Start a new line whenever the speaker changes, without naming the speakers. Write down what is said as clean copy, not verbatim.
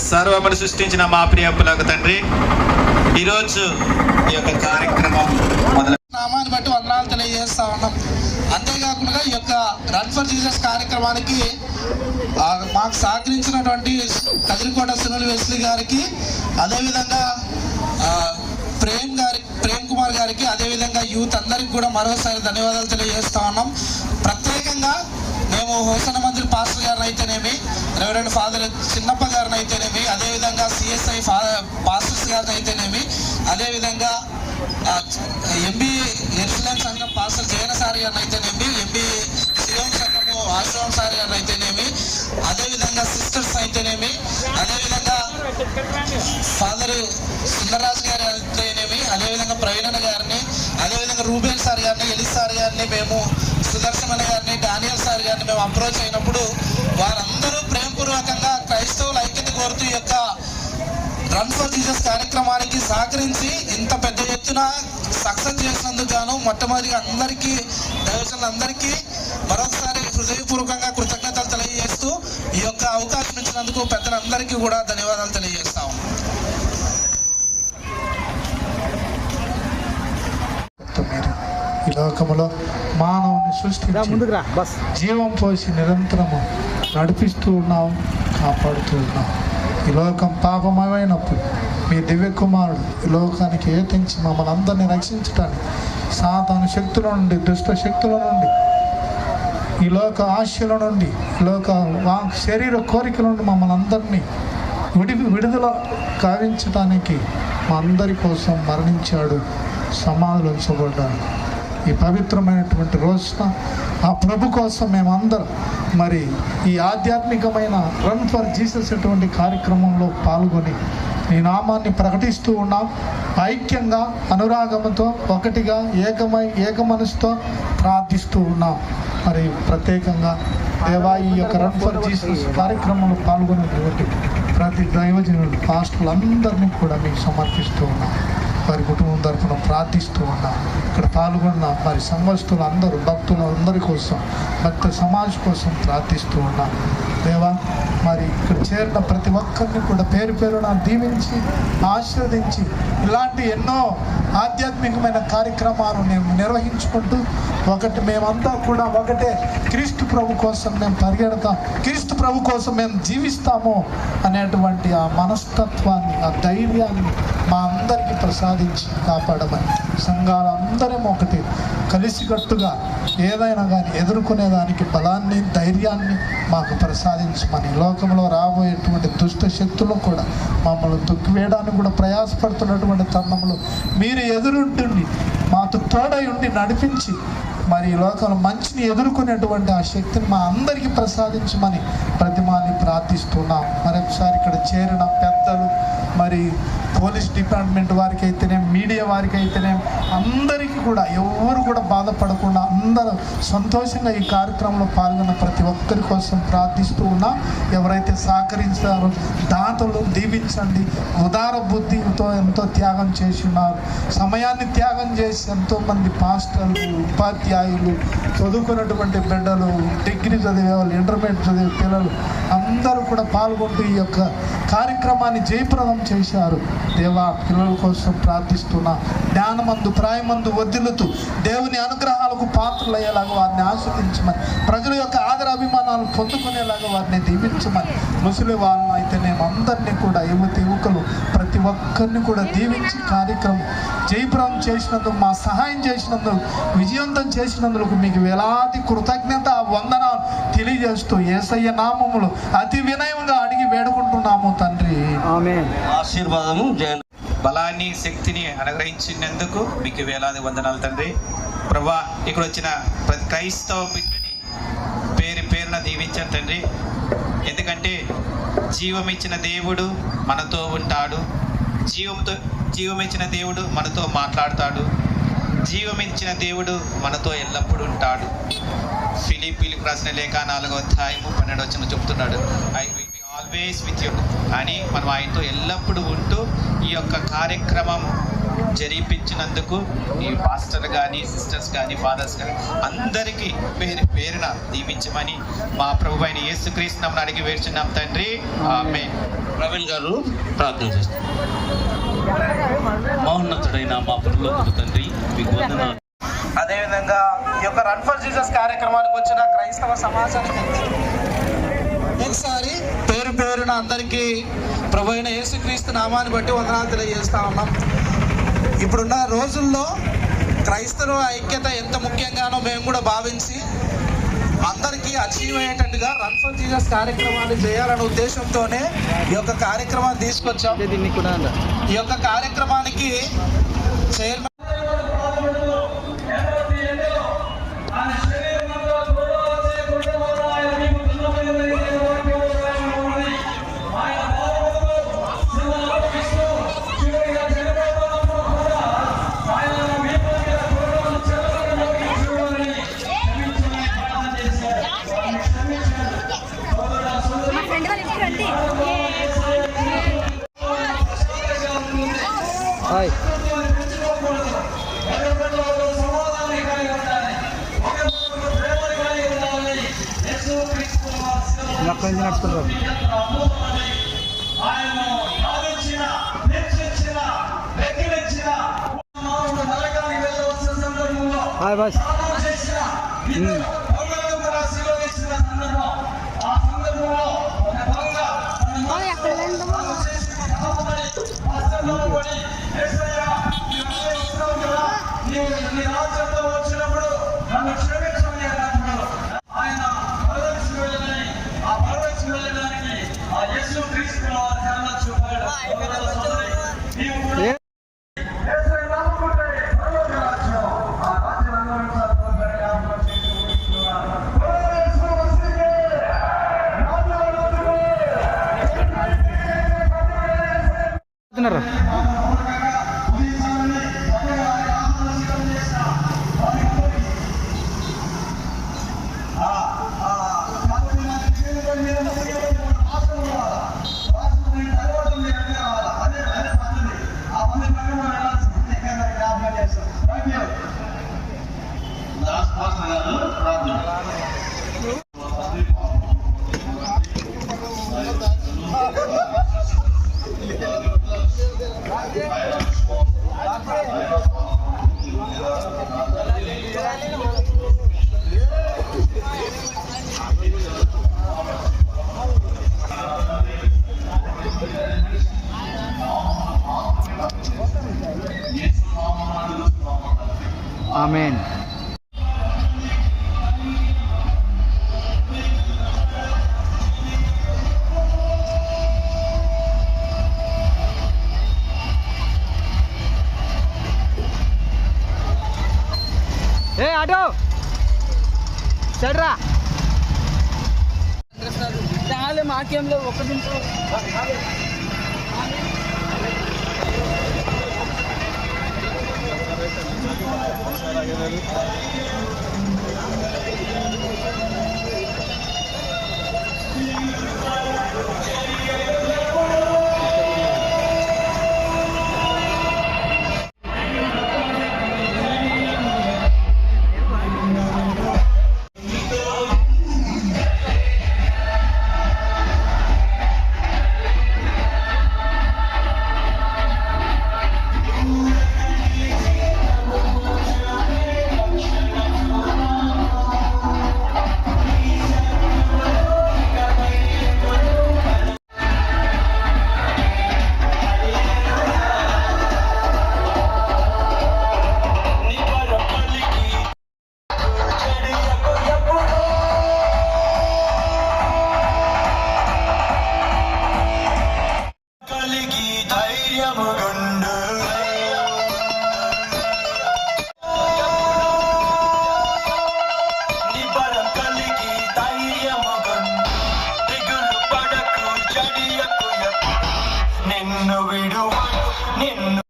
సర్వమును సృష్టించిన మా ప్రియపులకు తండ్రి, ఈరోజు ఈ యొక్క కార్యక్రమం
నామాన్ని బట్టి వందనాలు తెలియజేస్తా ఉన్నాం. అంతేకాకుండా ఈ యొక్క రన్ ఫర్ జీసస్ కార్యక్రమానికి మాకు సహకరించినటువంటి కదిరికోట సునీల్ వెస్లీ గారికి, అదేవిధంగా ప్రేమ్ కుమార్ గారికి, అదేవిధంగా యూత్ అందరికి కూడా మరోసారి ధన్యవాదాలు తెలియజేస్తా ఉన్నాం. ప్రత్యేకంగా మేము హోసన మందిర్ పాస్టర్ గారిని అయితేనేమి, రెవరెండ్ ఫాదర్ చిన్నప్ప గారిని అయితేనేమి, అదేవిధంగా సిఎస్ఐ పాస్టర్స్ గారిని అయితేనేమి, అదేవిధంగా ఎంబీ ఎక్సలెన్స్ సంఘం పాస్టర్ జయన సారి గారిని అయితేనేమి, ఎంబీ శివం సంఘము ఆశ్రమం సారి గారిని అయితేనేమి, అదేవిధంగా సిస్టర్స్ అయితేనేమి, అదేవిధంగా ఫాదర్ సుందరరాజు గారి అయితేనేమి, అదేవిధంగా ప్రవీణ్ గారిని, అదేవిధంగా రూబేల్ సార్ గారిని, ఎలిస్ సార్ గారిని, మేము సుదర్శన్ గారిని, డానియల్ సార్ గారిని మేము అప్రోచ్ అయినప్పుడు వారందరూ ప్రేమపూర్వకంగా క్రైస్తవుల ఐక్యత కోరుతూ ఈ యొక్క రన్ ఫర్ జీసస్ కార్యక్రమానికి సహకరించి ఇంత పెద్ద ఎత్తున సక్సెస్ చేసినందుకు గాను మొట్టమొదటిగా అందరికీ దైవజనులందరికీ మరొకసారి హృదయపూర్వకంగా కృతజ్ఞతలు తెలియజేస్తూ ఈ యొక్క అవకాశం ఇచ్చినందుకు పెద్దలందరికీ కూడా ధన్యవాదాలు తెలియజేస్తాము.
ఈ లోకములో మానవుని సృష్టించి జీవం పోసి నిరంతరము నడిపిస్తూ ఉన్నాం, కాపాడుతూ ఉన్నాం. ఈ లోకం పాపమయమైనప్పుడు మీ దివ్య కుమారుడు ఈ లోకానికి ఏతించి మమ్మల్ని అందరినీ రక్షించడానికి సాతాను శక్తుల నుండి, దుష్ట శక్తుల నుండి, ఈ లోక ఆశల నుండి, ఈ లోక శరీర కోరికల నుండి మమ్మల్ని అందరినీ విడుదల కావించడానికి మా అందరి కోసం మరణించాడు, సమాధిలో ఉంచబడ్డాడు. ఈ పవిత్రమైనటువంటి రోజున ఆ ప్రభు కోసం మేమందరం మరి ఈ ఆధ్యాత్మికమైన రన్ ఫర్ జీసస్ అటువంటి కార్యక్రమంలో పాల్గొని నీ నామాన్ని ప్రకటిస్తూ ఉన్నాం. ఐక్యంగా, అనురాగంతో, ఒకటిగా, ఏక మనసుతో ప్రార్థిస్తూ ఉన్నాం. మరి ప్రత్యేకంగా దేవా ఈ యొక్క రన్ ఫర్ జీసస్ కార్యక్రమంలో పాల్గొనేటువంటి ప్రతి దైవజనులు పాస్టర్లందరినీ కూడా మీకు సమర్పిస్తూ ఉన్నాం. వారి కుటుంబం తరఫున ప్రార్థిస్తూ ఉన్నాం. ఇక్కడ పాల్గొన్న వారి సంఘస్థులు అందరూ, భక్తులు అందరి కోసం, భక్త సమాజ్ కోసం ప్రార్థిస్తూ ఉన్నాం. దేవా మరి ఇక్కడ చేరిన ప్రతి ఒక్కరిని కూడా పేరు పేరున దీవించి ఆశీర్వదించి ఇలాంటి ఎన్నో ఆధ్యాత్మికమైన కార్యక్రమాలు మేము నిర్వహించుకుంటూ మేమంతా కూడా ఒకటే, క్రీస్తు ప్రభు కోసం మేము పరిగెడతాం, క్రీస్తు ప్రభు కోసం మేము జీవిస్తాము అనేటువంటి ఆ మనస్తత్వాన్ని, ఆ ధైర్యాన్ని మా అందరికీ ప్రసాదించి కాపాడమని, సంఘాలందరం ఒకటి కలిసికట్టుగా ఏదైనా కానీ ఎదుర్కొనేదానికి బలాన్ని, ధైర్యాన్ని మాకు ప్రసాదించమని, లోకంలో రాబోయేటువంటి దుష్ట శక్తులు కూడా మమ్మల్ని తొక్కివేయడానికి కూడా ప్రయాసపడుతున్నటువంటి తరుణంలో మీరు ఎదురుంటుండి మాతో తోడై ఉండి నడిపించి మరి ఈ లోకంలో మంచిని ఎదుర్కొనేటువంటి ఆ శక్తిని మా అందరికీ ప్రసాదించమని ప్రతిమాని ప్రార్థిస్తున్నాం. మరొకసారి ఇక్కడ చేరిన పెద్దలు, మరి పోలీస్ డిపార్ట్మెంట్ వారికి అయితేనే, మీడియా వారికి అయితేనే, అందరికీ కూడా ఎవరు కూడా బాధపడకుండా అందరూ సంతోషంగా ఈ కార్యక్రమంలో పాల్గొన్న ప్రతి ఒక్కరి కోసం ప్రార్థిస్తూ ఉన్నాం. ఎవరైతే సహకరించారో దాతలు దీవించండి. ఉదార బుద్ధితో ఎంతో త్యాగం చేసి ఉన్నారు, సమయాన్ని త్యాగం చేసి ఎంతోమంది పాస్టర్లు, ఉపాధ్యాయులు, చదువుకున్నటువంటి బిడ్డలు, డిగ్రీ చదివే వాళ్ళు, ఇంటర్మీడియట్ చదివే పిల్లలు అందరూ కూడా పాల్గొంటూ ఈ యొక్క కార్యక్రమాన్ని జయప్రదం చేశారు. దేవా పిల్లల కోసం ప్రార్థిస్తున్నా, జ్ఞానమందు ప్రాయమందు వర్ధిల్లుతూ దేవుని అనుగ్రహాలకు పాత్రలయ్యేలాగా వారిని ఆస్వాదించమని, ప్రజల యొక్క ఆదర అభిమానాలు పొందుకునేలాగా వారిని దీవించమని, ముసలి వాళ్ళని అయితే మేము అందరినీ కూడా యువకులు ప్రతి ఒక్కరిని కూడా దీవించి కార్యక్రమం జయప్రదం చేసినందుకు, మా సహాయం చేసినందుకు, విజయవంతం చేసినందుకు మీకు వేలాది కృతజ్ఞత వందనాలు తెలియజేస్తూ యేసయ్య నామములో అతి వినయంగా అడిగి వేడుకుంటున్నాము తండ్రి, ఆమేన్.
ఆశీర్వాదము, బలాన్ని, శక్తిని అనుగ్రహించినందుకు మీకు వేలాది వందనాలు తండ్రి. ప్రభా ఇక్కడ వచ్చిన ప్రతి క్రైస్తవ బిడ్డని పేరు పేరున దీవించాను తండ్రి. ఎందుకంటే జీవం ఇచ్చిన దేవుడు మనతో ఉంటాడు, జీవమిచ్చిన దేవుడు మనతో మాట్లాడతాడు, జీవమిచ్చిన దేవుడు మనతో ఎల్లప్పుడూ ఉంటాడు. ఫిలిప్పీలకు రాసిన లేఖ 4:12 చెప్తున్నాడు, I will be always with you అని. మనం ఆయనతో ఎల్లప్పుడూ ఉంటూ ఈ యొక్క కార్యక్రమం జరిపించినందుకు ఈ పాస్టర్ కానీ, సిస్టర్స్ కానీ, ఫాదర్స్ కానీ అందరికీ పేరు పేరున దీవించమని మా ప్రభు అయిన యేసుక్రీస్తు నామమున అడిగి వేడుచున్నాం తండ్రి, ఆమేన్.
ప్రవీణ్ గారు ప్రార్థన చేస్తారు. మహోన్నతుడైన మా పరలోకపు తండ్రి, మీకు వందనాలు.
అదేవిధంగా ఈ యొక్క రన్ ఫర్ జీసస్ కార్యక్రమానికి వచ్చిన క్రైస్తవ సమాజానికి ఒకసారి పేరు పేరున అందరికీ ప్రభు అయిన యేసుక్రీస్తు నామాన్ని బట్టి వందనాలు తెలియజేస్తా ఉన్నాం. ఇప్పుడున్న రోజుల్లో క్రైస్తవ ఐక్యత ఎంత ముఖ్యంగానో మేము కూడా భావించి అందరికీ అచీవ్ అయ్యేటట్టుగా రన్ ఫర్ జీసస్ కార్యక్రమాన్ని చేయాలనే ఉద్దేశంతోనే ఈ యొక్క కార్యక్రమాన్ని తీసుకొచ్చాం. ఈ యొక్క కార్యక్రమానికి చైర్మన్
ఆమేన్. ఆటో చెడ్రా చాలే మాకేంలో ఒక్క నిమిషం.
నిన్ను విడువను నిన్ను